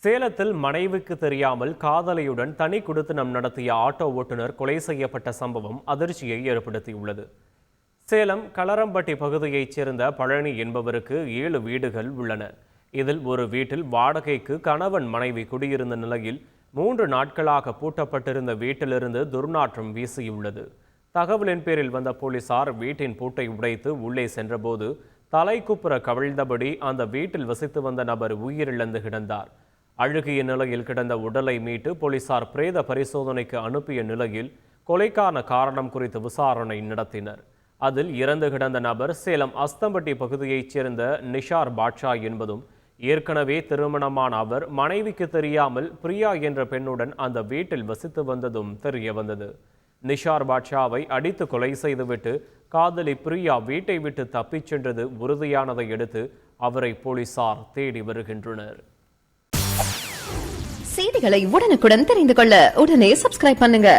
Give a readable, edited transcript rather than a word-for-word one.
சேலத்தில் மனைவிக்கு தெரியாமல் காதலியுடன் தனி குடித்தனம் நடத்திய ஆட்டோ ஓட்டுநர் கொலை செய்யப்பட்ட சம்பவம் அதிர்ச்சியை ஏற்படுத்தியுள்ளது. சேலம் களரம்பட்டி பகுதியைச் சேர்ந்த பழனி என்பவருக்கு 7 வீடுகள் உள்ளன. இதில் ஒரு வீட்டில் வாடகைக்கு கணவன் மனைவி குடியிருந்த நிலையில் 3 நாட்களாக பூட்டப்பட்டிருந்த வீட்டிலிருந்து துர்நாற்றம் வீசியுள்ளது. தகவலின் பேரில் வந்த போலீசார் வீட்டின் பூட்டை உடைத்து உள்ளே சென்றபோது தலைக்குப்புற கவிழ்ந்தபடி அந்த வீட்டில் வசித்து வந்த நபர் உயிரிழந்து கிடந்தார். அழுகிய நிலையில் கிடந்த உடலை மீட்டு போலீசார் பிரேத பரிசோதனைக்கு அனுப்பிய நிலையில் கொலைக்கான காரணம் குறித்து விசாரணை நடத்தினர். அதில் இறந்து கிடந்த நபர் சேலம் அஸ்தம்பட்டி பகுதியைச் சேர்ந்த நிஷார் பாட்ஷா என்பதும், ஏற்கனவே திருமணமான அவர் மனைவிக்கு தெரியாமல் பிரியா என்ற பெண்ணுடன் அந்த வீட்டில் வசித்து வந்ததும் தெரிய வந்தது. நிஷார் பாட்ஷாவை அடித்து கொலை செய்துவிட்டு காதலி பிரியா வீட்டை விட்டு தப்பிச் சென்றது உறுதியானதை அடுத்து அவரை போலீசார் தேடி வருகின்றனர். செய்திகளை உடனுக்குடன் தெரிந்து கொள்ள உடனே சப்ஸ்கிரைப் பண்ணுங்க.